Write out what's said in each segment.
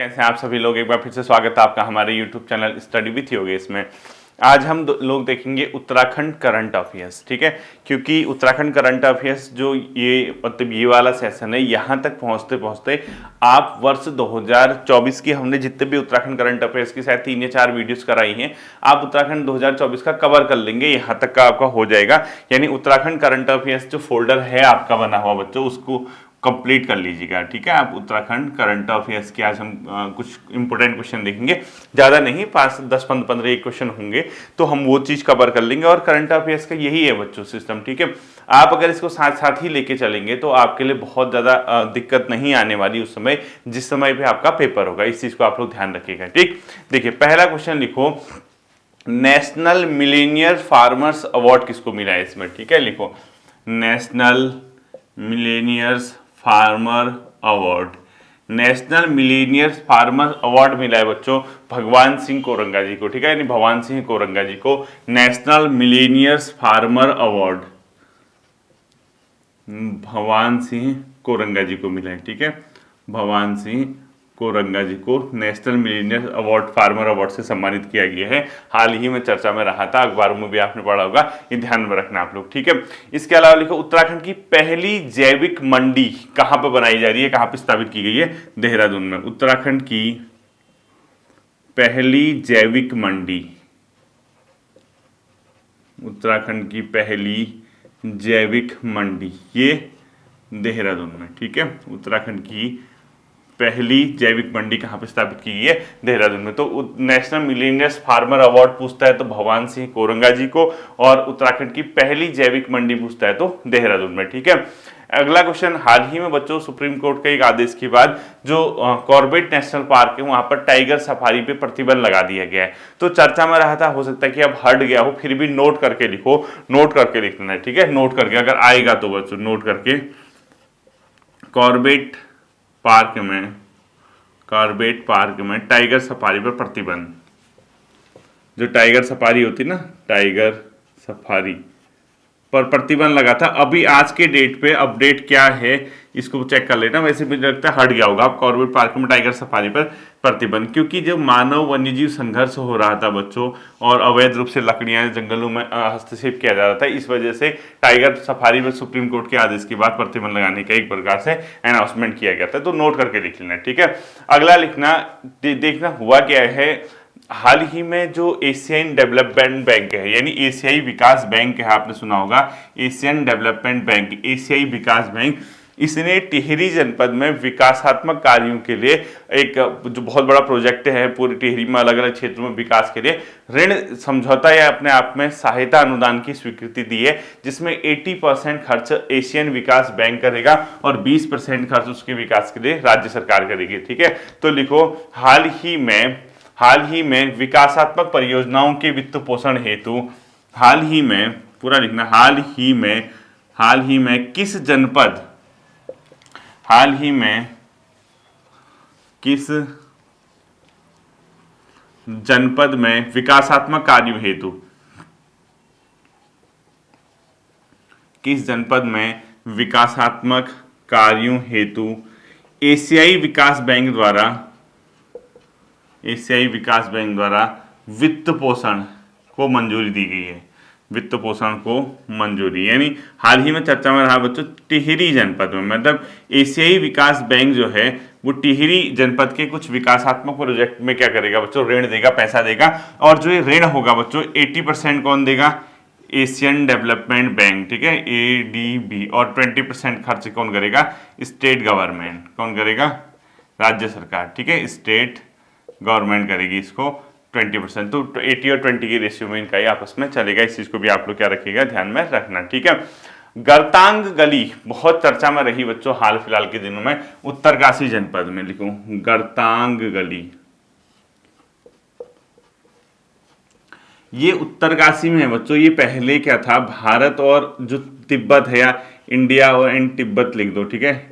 कैसे हैं आप सभी लोग। एक बार फिर से स्वागत है आपका हमारे YouTube channel study with Yogesh में। आज हम लोग देखेंगे उत्तराखंड करंट अफेयर्स, ठीक है। क्योंकि उत्तराखंड करंट अफेयर्स जो ये वाला सेशन है, यहाँ तक पहुँचते पहुँचते आप वर्ष 2024 की हमने जितने भी उत्तराखंड करंट अफेयर्स की शायद 3 या 4 वीडियोस कराई हैं, आप उत्तराखंड 2024 का कवर कर लेंगे, यहाँ तक का आपका हो जाएगा। यानी उत्तराखंड करंट अफेयर्स जो फोल्डर है आपका बना हुआ बच्चों, उसको कंप्लीट कर लीजिएगा, ठीक है। आप उत्तराखंड करंट अफेयर्स के आज हम कुछ इंपॉर्टेंट क्वेश्चन देखेंगे, ज़्यादा नहीं, 5 10 15 एक क्वेश्चन होंगे, तो हम वो चीज़ कवर कर लेंगे। और करंट अफेयर्स का यही है बच्चों सिस्टम, ठीक है। आप अगर इसको साथ साथ ही लेके चलेंगे तो आपके लिए बहुत ज़्यादा दिक्कत नहीं आने वाली उस समय, जिस समय पे आपका पेपर होगा। इस चीज़ को आप लोग ध्यान रखिएगा, ठीक। देखिए पहला क्वेश्चन लिखो, नेशनल मिलेनियर फार्मर्स अवार्ड किसको मिला है इसमें, ठीक है। लिखो national millionaires farmer award. National millionaires farmer award मिला है बच्चों भगवान सिंह कोरंगा जी को, ठीक है। यानी भगवान सिंह कोरंगा जी को नेशनल मिलेनियर्स फार्मर अवार्ड भगवान सिंह कोरंगा जी को मिला है, ठीक है। भगवान सिंह कोरंगा जी को national Millionaire award farmer award से सम्मानित किया गया है। हाल ही में चर्चा में रहा था, अखबारों में भी आपने पढ़ा होगा, ये ध्यान में रखना आप लोग, ठीक है। इसके अलावा लिखो, उत्तराखंड की पहली जैविक मंडी कहां पर बनाई जा रही है, कहां पर स्थापित की गई है? देहरादून में। उत्तराखंड की पहली जैविक मंडी, उत्तराखंड की पहली जैविक मंडी ये देहरादून में, ठीक है। उत्तराखंड की पहली जैविक मंडी कहां पर स्थापित की गई है? देहरादून में। तो नेशनल मिलेनियर्स फार्मर अवार्ड पूछता है तो भगवान सिंह कोरंगा जी को, और उत्तराखंड की पहली जैविक मंडी पूछता है तो देहरादून में, ठीक है। अगला क्वेश्चन, हाल ही में बच्चों सुप्रीम कोर्ट के एक आदेश के बाद जो कॉर्बेट नेशनल पार्क है वहां पर टाइगर सफारी पे प्रतिबंध लगा दिया गया है। तो चर्चा में रहा था, हो सकता है कि अब हट गया हो, फिर भी नोट करके लिखो, नोट करके लिखना है, ठीक है। नोट करके अगर आएगा तो बच्चों नोट करके, कॉर्बेट पार्क में टाइगर सफारी पर प्रतिबंध। जो टाइगर सफारी होती ना, टाइगर सफारी पर प्रतिबंध लगा था। अभी आज के डेट पे अपडेट क्या है इसको चेक कर लेना। वैसे मुझे लगता है हट गया होगा अब कॉर्बेट पार्क में टाइगर सफारी पर प्रतिबंध, क्योंकि जब मानव वन्यजीव संघर्ष हो रहा था बच्चों और अवैध रूप से लकड़ियां जंगलों में हस्तक्षेप किया जा रहा था, इस वजह से टाइगर सफारी में सुप्रीम कोर्ट के आदेश के बाद प्रतिबंध लगाने का एक प्रकार से अनाउंसमेंट किया गया था। तो नोट करके लिख लेना, ठीक है। अगला लिखना, देखना हुआ क्या है, हाल ही में जो एशियन डेवलपमेंट बैंक है, यानी एशियाई विकास बैंक है, आपने सुना होगा एशियन डेवलपमेंट बैंक, एशियाई विकास बैंक, इसने टिहरी जनपद में विकासात्मक कार्यों के लिए एक जो बहुत बड़ा प्रोजेक्ट है पूरी टिहरी में अलग अलग क्षेत्रों में विकास के लिए ऋण समझौता या अपने आप में सहायता अनुदान की स्वीकृति दी है, जिसमें 80% खर्च एशियन विकास बैंक करेगा और 20% खर्च उसके विकास के लिए राज्य सरकार करेगी, ठीक है। तो लिखो, हाल ही में विकासात्मक परियोजनाओं के वित्त पोषण हेतु, हाल ही में पूरा लिखना, हाल ही में किस जनपद में विकासात्मक कार्यों हेतु, किस जनपद में विकासात्मक कार्यों हेतु एशियाई विकास बैंक द्वारा वित्त पोषण को मंजूरी दी गई है? वित्त पोषण को मंजूरी, यानी हाल ही में चर्चा में रहा बच्चों टिहरी जनपद में, मतलब एशियाई विकास बैंक जो है वो टिहरी जनपद के कुछ विकासात्मक प्रोजेक्ट में क्या करेगा बच्चों? ऋण देगा, पैसा देगा। और जो ये ऋण होगा बच्चों 80% कौन देगा? एशियन डेवलपमेंट बैंक, ठीक है, ADB। और 20% खर्च कौन करेगा? State government. कौन करेगा? राज्य सरकार, ठीक है, स्टेट गवर्नमेंट करेगी इसको 20%। तो 80 और 20 की रेशियो में इनका ही आपस में चलेगा। इस चीज को भी आप लोग क्या रखिएगा, ध्यान में रखना, ठीक है। गरतांग गली बहुत चर्चा में रही बच्चों हाल फिलहाल के दिनों में, उत्तरकाशी जनपद में। लिखो गरतांग गली, ये उत्तरकाशी में है बच्चों। ये पहले क्या था, भारत और जो तिब्बत है, या इंडिया और एंड तिब्बत लिख दो, ठीक है,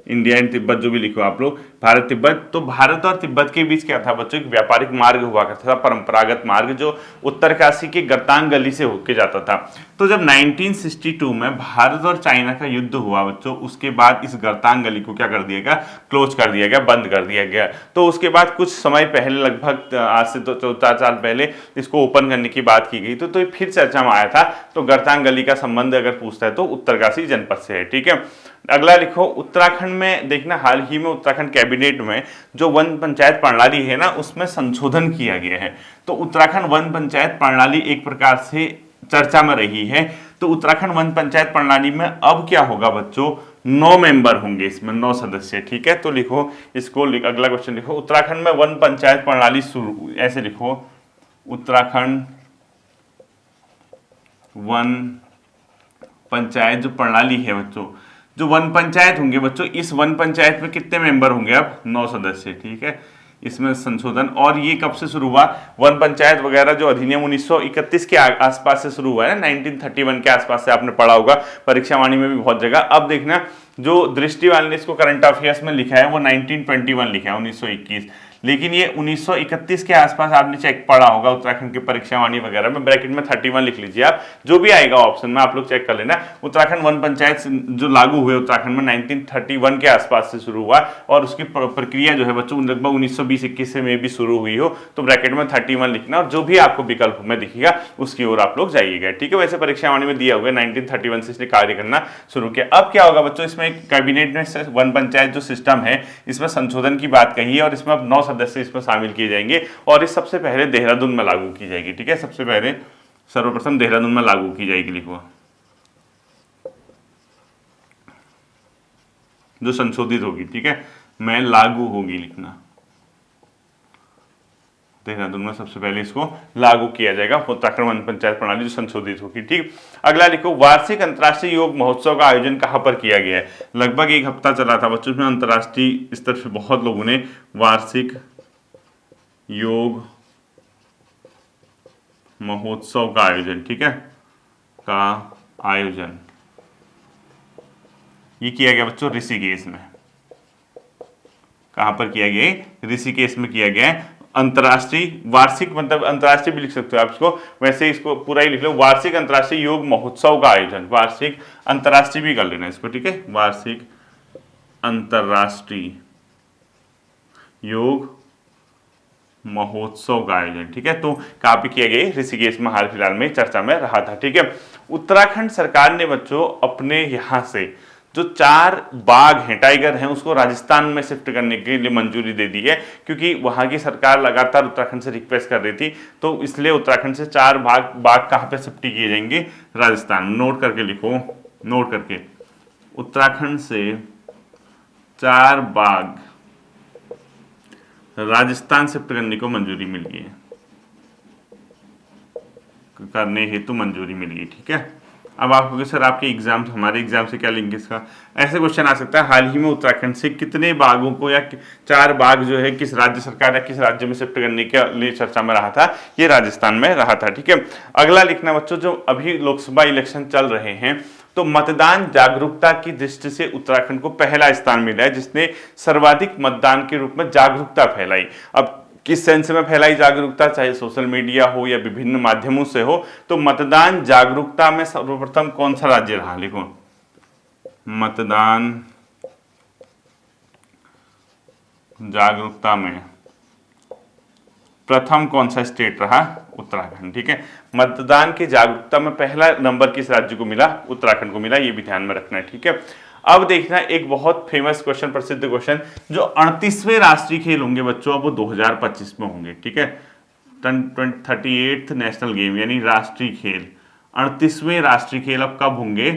इंडिया एंड तिब्बत जो भी लिखो आप लोग, भारत तिब्बत, तो भारत और तिब्बत के बीच क्या था बच्चों, एक व्यापारिक मार्ग हुआ करता था, परंपरागत मार्ग, जो उत्तरकाशी के गर्तांग गली से होके जाता था। तो जब 1962 में भारत और चाइना का युद्ध हुआ बच्चों, उसके बाद इस गर्तांग गली को क्या कर दिया गया, क्लोज कर दिया गया, बंद कर दिया गया। तो उसके बाद कुछ समय पहले, लगभग आज से तो 4 साल पहले इसको ओपन करने की बात की गई। तो ये फिर चर्चा में आया था। तो गर्तांग गली का संबंध अगर पूछता है तो उत्तरकाशी जनपद से है, ठीक है। अगला लिखो, उत्तराखंड में देखना, हाल ही में उत्तराखंड कैबिनेट में जो वन पंचायत प्रणाली है ना, उसमें संशोधन किया गया है। तो उत्तराखंड वन पंचायत प्रणाली एक प्रकार से चर्चा में रही है। तो उत्तराखंड वन पंचायत प्रणाली में अब क्या होगा बच्चों, 9 मेंबर होंगे, इसमें 9 सदस्य, ठीक है। तो लिखो इसको, अगला क्वेश्चन लिखो, उत्तराखंड में वन पंचायत प्रणाली शुरू, ऐसे लिखो, उत्तराखंड वन पंचायत जो प्रणाली है बच्चों, जो वन पंचायत होंगे बच्चों, इस वन पंचायत में कितने मेंबर होंगे, अब 9 सदस्य, ठीक है। इसमें संशोधन, और ये कब से शुरू हुआ, वन पंचायत वगैरह जो अधिनियम 1931 के आसपास से शुरू हुआ है ना, 1931 के आसपास से आपने पढ़ा होगा, परीक्षा वाणी में भी बहुत जगह। अब देखना, जो दृष्टि वाले ने इसको करंट अफेयर्स में लिखा है वो 1921 लिखा है, 1921, लेकिन ये 1931 के आसपास आपने चेक पढ़ा होगा उत्तराखंड के परीक्षा वाणी वगैरह में, ब्रैकेट में 31 लिख लीजिए आप, जो भी आएगा ऑप्शन में आप लोग चेक कर लेना। उत्तराखंड वन पंचायत जो लागू हुए उत्तराखंड में 1931 के आसपास से शुरू हुआ, और उसकी प्रक्रिया जो है बच्चों लगभग 1920-21 में भी शुरू हुई हो, तो ब्रैकेट में 31 लिखना, और जो भी आपको विकल्प में दिखेगा उसकी ओर आप लोग जाइएगा, ठीक है। वैसे परीक्षा वाणी में दिया हुआ है 1931 से इसने कार्य करना शुरू किया। अब क्या होगा बच्चों, इसमें कैबिनेट में वन पंचायत जो सिस्टम है, इसमें संशोधन की बात कही है, और इसमें अब 9 सदस्य इसमें शामिल किए जाएंगे, और इस सबसे पहले देहरादून में लागू की जाएगी, ठीक है। सबसे पहले सर्वप्रथम देहरादून में लागू की जाएगी, लिखो, जो संशोधित होगी, ठीक है, मैं लागू होगी लिखना, देहरादून में सबसे पहले इसको लागू किया जाएगा, उत्तराखंड वन पंचायत प्रणाली जो संशोधित होगी, ठीक। अगला लिखो, वार्षिक अंतर्राष्ट्रीय योग महोत्सव का आयोजन कहां पर किया गया है, लगभग 1 हफ्ता चला था बच्चों, में अंतर्राष्ट्रीय स्तर से बहुत लोगों ने वार्षिक योग महोत्सव का आयोजन, ठीक है, का आयोजन ये किया गया बच्चों ऋषिकेश में। कहां पर किया गया, ऋषिकेश में किया गया है। अंतर्राष्ट्रीय वार्षिक, मतलब अंतर्राष्ट्रीय भी लिख सकते हो आप इसको, वैसे इसको पूरा ही लिख लो, वार्षिक अंतर्राष्ट्रीय योग महोत्सव का आयोजन, वार्षिक अंतर्राष्ट्रीय भी कर लेना इसको, ठीक है, वार्षिक अंतर्राष्ट्रीय योग महोत्सव का आयोजन, ठीक है। तो कहां पे किया गया, ऋषिकेश में हाल फिलहाल में चर्चा में रहा था, ठीक है। उत्तराखंड सरकार ने बच्चों अपने यहां से जो 4 बाघ हैं, टाइगर हैं, उसको राजस्थान में शिफ्ट करने के लिए मंजूरी दे दी है, क्योंकि वहां की सरकार लगातार उत्तराखंड से रिक्वेस्ट कर रही थी, तो इसलिए उत्तराखंड से 4 बाघ कहां पे शिफ्ट किए जाएंगे, राजस्थान। नोट करके लिखो, नोट करके, उत्तराखंड से 4 बाघ राजस्थान शिफ्ट करने को मंजूरी मिल गई है, करने हेतु मंजूरी मिल गई, ठीक है। अब आप कहोगे सर आपके एग्जाम, हमारे एग्जाम से क्या लिंक इसका, ऐसे क्वेश्चन आ सकता है, हाल ही में उत्तराखंड से कितने बाघों को, या 4 बाघ जो है किस राज्य सरकार या किस राज्य में शिफ्ट करने के लिए चर्चा में रहा था, ये राजस्थान में रहा था, ठीक है। अगला लिखना बच्चों, जो अभी लोकसभा इलेक्शन चल रहे हैं, तो मतदान जागरूकता की दृष्टि से उत्तराखंड को पहला स्थान मिला है, जिसने सर्वाधिक मतदान के रूप में जागरूकता फैलाई। अब किस सेंस में फैलाई जागरूकता, चाहे सोशल मीडिया हो या विभिन्न माध्यमों से हो, तो मतदान जागरूकता में सर्वप्रथम कौन सा राज्य रहा, लिखो, मतदान जागरूकता में प्रथम कौन सा स्टेट रहा, उत्तराखंड, ठीक है। मतदान की जागरूकता में पहला नंबर किस राज्य को मिला, उत्तराखंड को मिला, ये भी ध्यान में रखना है, ठीक है। अब देखना एक बहुत फेमस क्वेश्चन, प्रसिद्ध क्वेश्चन, जो 38वें राष्ट्रीय खेल होंगे बच्चों, अब वो 2025 में होंगे, ठीक है। 38th नेशनल गेम यानी राष्ट्रीय खेल, 38वें राष्ट्रीय खेल अब कब होंगे,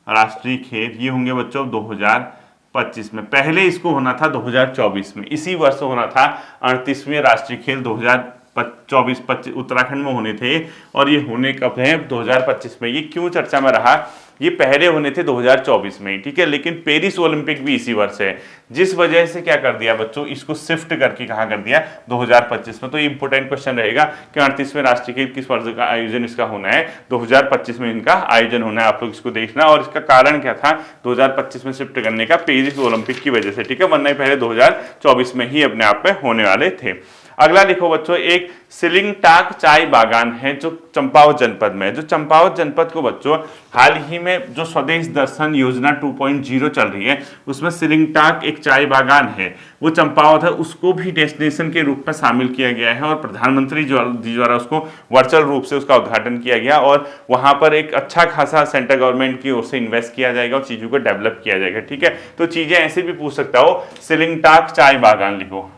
राष्ट्रीय खेल ये होंगे बच्चों 2025 में। पहले इसको होना था 2024 में, इसी वर्ष होना था 38वें राष्ट्रीय खेल 2024-25 उत्तराखंड में होने थे, और ये होने कब है, 2025 में। ये क्यों चर्चा में रहा, ये पहले होने थे 2024 में, ठीक है, लेकिन पेरिस ओलंपिक भी इसी वर्ष है, जिस वजह से क्या कर दिया बच्चों, इसको शिफ्ट करके कहाँ कर दिया 2025 में। तो ये इंपॉर्टेंट क्वेश्चन रहेगा कि 38वें राष्ट्रीय खेल किस वर्ष का आयोजन इसका होना है, 2025 में इनका आयोजन होना है, आप लोग इसको देखना। और इसका कारण क्या था 2025 में शिफ्ट करने का, पेरिस ओलंपिक की वजह से, ठीक है, वरना पहले 2024 में ही अपने आप में होने वाले थे। अगला लिखो बच्चों, एक सिलिंगटाक चाय बागान है जो चंपावत जनपद में है। जो चंपावत जनपद को बच्चों हाल ही में जो स्वदेश दर्शन योजना 2.0 चल रही है, उसमें सिलिंगटाक एक चाय बागान है, वो चंपावत है, उसको भी डेस्टिनेशन के रूप में शामिल किया गया है और प्रधानमंत्री जी द्वारा उसको वर्चुअल रूप से उसका उद्घाटन किया गया और वहां पर एक अच्छा खासा सेंट्रल गवर्नमेंट की ओर से इन्वेस्ट किया जाएगा और चीजों को डेवलप किया जाएगा, ठीक है। तो चीजें ऐसे भी पूछ सकता हो, सिलिंगटाक चाय बागान लिखो,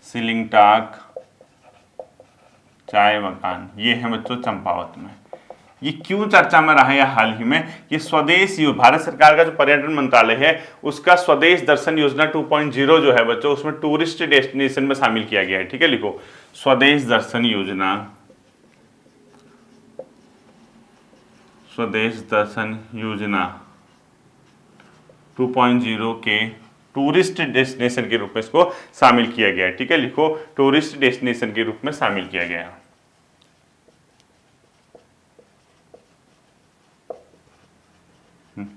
सिलिंगटाक चाय बागान, ये है बच्चों चंपावत में। ये क्यों चर्चा में रहा है हाल ही में, ये स्वदेश भारत सरकार का जो पर्यटन मंत्रालय है उसका स्वदेश दर्शन योजना 2.0 जो है बच्चों, उसमें टूरिस्ट डेस्टिनेशन में शामिल किया गया है, ठीक है। लिखो स्वदेश दर्शन योजना, स्वदेश दर्शन योजना 2.0 के टूरिस्ट डेस्टिनेशन के रूप में इसको शामिल किया गया है, ठीक है। लिखो टूरिस्ट डेस्टिनेशन के रूप में शामिल किया गया है।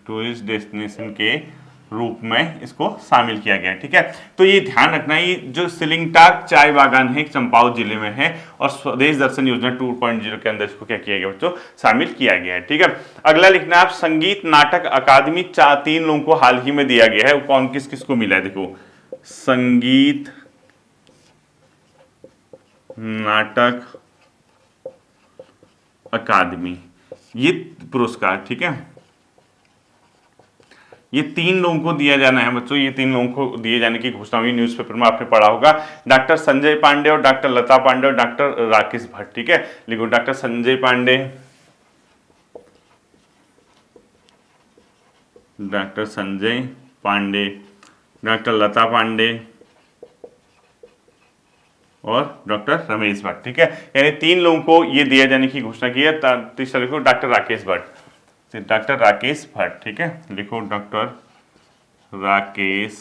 टूरिस्ट डेस्टिनेशन के रूप में इसको शामिल किया गया है, ठीक है। तो ये ध्यान रखना, ये जो सिलिंगटाक चाय बागान है चंपावत जिले में है और स्वदेश दर्शन योजना 2.0 के अंदर इसको क्या किया गया बच्चों, शामिल किया गया है, ठीक है। अगला लिखना आप, संगीत नाटक अकादमी 3 लोगों को हाल ही में दिया गया है, कौन किस किस को मिला है, देखो संगीत नाटक अकादमी, ये पुरस्कार, ठीक है, ये 3 लोगों को दिया जाना है बच्चों, ये 3 लोगों को दिए जाने की घोषणा हुई, न्यूज़पेपर में आपने पढ़ा होगा, डॉक्टर संजय पांडे और डॉक्टर लता पांडे और डॉक्टर राकेश भट्ट, ठीक है। लिखो doctor Sanjay Pandey, doctor Sanjay Pandey, doctor Lata Pandey और डॉक्टर रमेश भट्ट, ठीक है। यानी 3 लोगों को ये दिया जाने की घोषणा की है। तीसरा लिखो डॉक्टर राकेश भट्ट, डॉक्टर राकेश भट्ट, ठीक है। लिखो डॉक्टर राकेश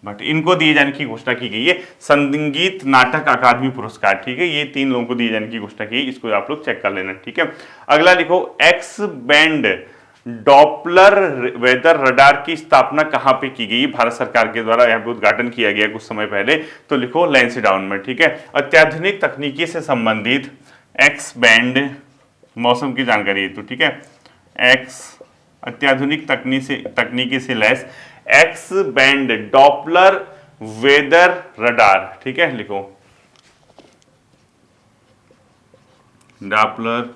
भट्ट, इनको दिए जाने की घोषणा की गई है संगीत नाटक अकादमी पुरस्कार, ठीक है। ये 3 लोगों को दिए जाने की घोषणा की, इसको आप लोग चेक कर लेना, ठीक है। अगला लिखो, X band Doppler weather radar की स्थापना कहां पे की गई, भारत सरकार के द्वारा यहाँ पे उद्घाटन किया गया कुछ समय पहले, तो लिखो लैंसडाउन में, ठीक है। अत्याधुनिक तकनीकी से संबंधित एक्स बैंड, मौसम की जानकारी है तो, ठीक है, एक्स अत्याधुनिक तकनीकी से लैस X band Doppler weather radar, ठीक है। लिखो डॉपलर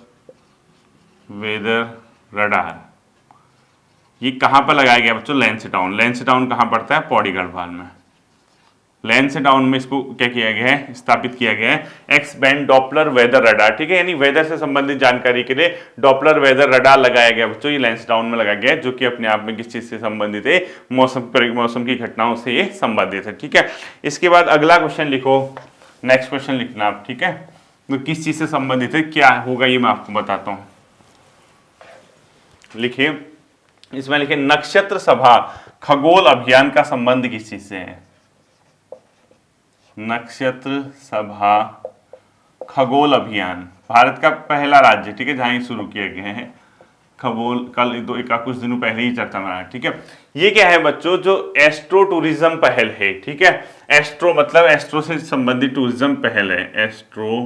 वेदर रडार, ये कहां पर लगाया गया बच्चों, लैंसडाउन। लैंसडाउन कहां पड़ता है, पौड़ी गढ़वाल में। लैंसडाउन में इसको क्या किया गया है, स्थापित किया गया है X band Doppler weather radar, ठीक है। यानी वेदर से संबंधित जानकारी के लिए डॉपलर वेदर रडार लगाया गया बच्चों, ये लैंसडाउन में लगाया गया है, जो कि अपने आप में किस चीज से संबंधित है, मौसम की घटनाओं से ये संबंधित है, ठीक है। इसके बाद अगला क्वेश्चन लिखो, नेक्स्ट क्वेश्चन लिखना आप, ठीक है। तो किस चीज से संबंधित है, क्या होगा ये मैं आपको बताता हूं। लिखिए इसमें, लिखिए नक्षत्र सभा खगोल अभियान का संबंध किस चीज से है, नक्षत्र सभा खगोल अभियान भारत का पहला राज्य, ठीक है, जहां ये शुरू किया गया है खगोल, कल कुछ दिनों पहले ही चर्चा में आया, ठीक है। ये क्या है बच्चों, जो एस्ट्रो टूरिज्म पहल है, ठीक है। एस्ट्रो मतलब एस्ट्रो से संबंधित टूरिज्म पहल है, एस्ट्रो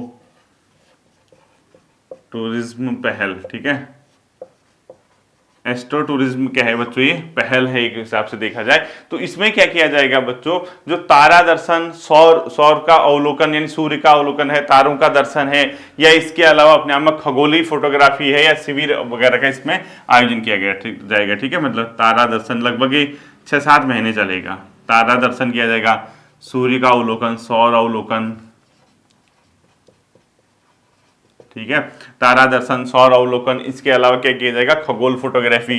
टूरिज्म पहल, ठीक है। एस्ट्रो टूरिज्म क्या है बच्चों, ये पहल है एक हिसाब से देखा जाए तो। इसमें क्या किया जाएगा बच्चों, जो तारा दर्शन, सौर का अवलोकन यानी सूर्य का अवलोकन है, तारों का दर्शन है, या इसके अलावा अपने आप में खगोलीय फोटोग्राफी है या शिविर वगैरह का इसमें आयोजन किया जाएगा, ठीक है। मतलब तारा दर्शन लगभग 6-7 महीने चलेगा, तारा दर्शन किया जाएगा, सूर्य का अवलोकन, सौर अवलोकन, ठीक है, तारा दर्शन, सौर अवलोकन, इसके अलावा क्या किया जाएगा, खगोल फोटोग्राफी,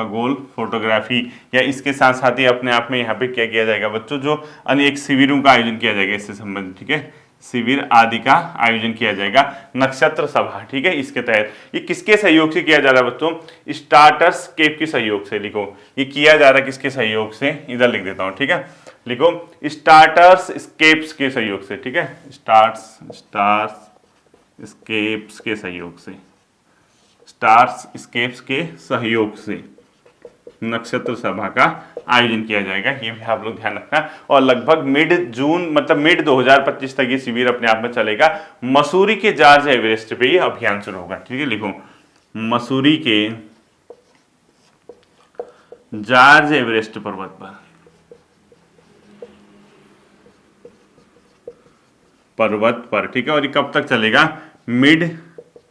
खगोल फोटोग्राफी, या इसके साथ साथ ही अपने आप में यहाँ पे क्या किया जाएगा बच्चों, जो अनेक शिविरों का आयोजन किया जाएगा इससे संबंधित, ठीक है, शिविर आदि का आयोजन किया जाएगा। नक्षत्र सभा, ठीक है, इसके तहत ये किसके सहयोग से किया जा रहा है बच्चों, स्टार्टर्स केप के सहयोग से। लिखो ये किया जा रहा है किसके सहयोग से, इधर लिख देता हूं, ठीक है, लिखो स्टार्टर्स स्केप्स के सहयोग से, ठीक है, स्टार्स स्केप्स के सहयोग से, स्टार्स स्केप्स के सहयोग से नक्षत्र सभा का आयोजन किया जाएगा, ये भी आप लोग ध्यान रखना। और लगभग मिड जून मतलब मिड 2025 तक ये शिविर अपने आप में चलेगा। मसूरी के जॉर्ज एवरेस्ट पे ये अभियान शुरू होगा, ठीक है, लिखो मसूरी के जॉर्ज एवरेस्ट पर्वत पर, ठीक है, और ये कब तक चलेगा, मिड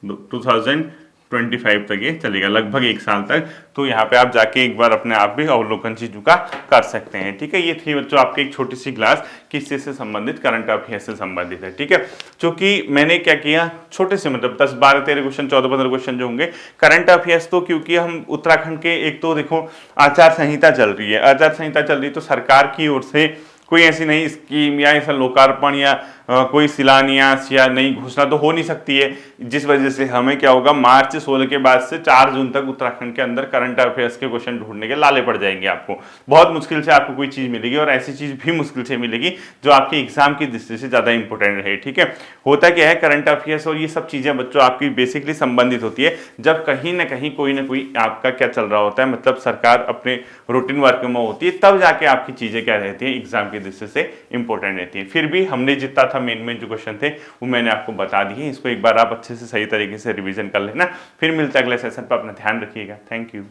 2025 तक ये चलेगा, लगभग 1 साल तक। तो यहाँ पे आप जाके एक बार अपने आप भी अवलोकन चीजों का कर सकते हैं, ठीक है। ये थी बच्चों आपकी एक छोटी सी क्लास किससे से संबंधित, करंट अफेयर से संबंधित है, ठीक है। क्योंकि मैंने क्या किया, छोटे से मतलब 10 12 13 क्वेश्चन 14 15 क्वेश्चन जो होंगे करंट अफेयर्स, तो क्योंकि हम उत्तराखंड के, एक तो देखो आचार संहिता चल रही है, आचार संहिता चल रही है, तो सरकार की ओर से कोई ऐसी नई स्कीम या ऐसा लोकार्पण या कोई शिलान्यास या नई घोषणा तो हो नहीं सकती है, जिस वजह से हमें क्या होगा, मार्च 16 के बाद से 4 जून तक उत्तराखंड के अंदर करंट अफेयर्स के क्वेश्चन ढूंढने के लाले पड़ जाएंगे। आपको बहुत मुश्किल से आपको कोई चीज मिलेगी, और ऐसी चीज भी मुश्किल से मिलेगी जो आपके एग्जाम की दृष्टि से ज्यादा इंपॉर्टेंट रहे, ठीक है। होता क्या है, करंट अफेयर्स और ये सब चीजें बच्चों आपकी बेसिकली संबंधित होती है जब कहीं ना कहीं कोई ना कोई आपका क्या चल रहा होता है, मतलब सरकार अपने रूटीन वर्क में होती है, तब जाके आपकी चीजें क्या रहती है, एग्जाम की दृष्टि से इंपॉर्टेंट रहती है। फिर भी हमने जितना था मेन जो क्वेश्चन थे वो मैंने आपको बता दिए, इसको एक बार आप अच्छे से सही तरीके से रिवीजन कर लेना। फिर मिलते हैं अगले सेशन पर, अपना ध्यान रखिएगा, थैंक यू।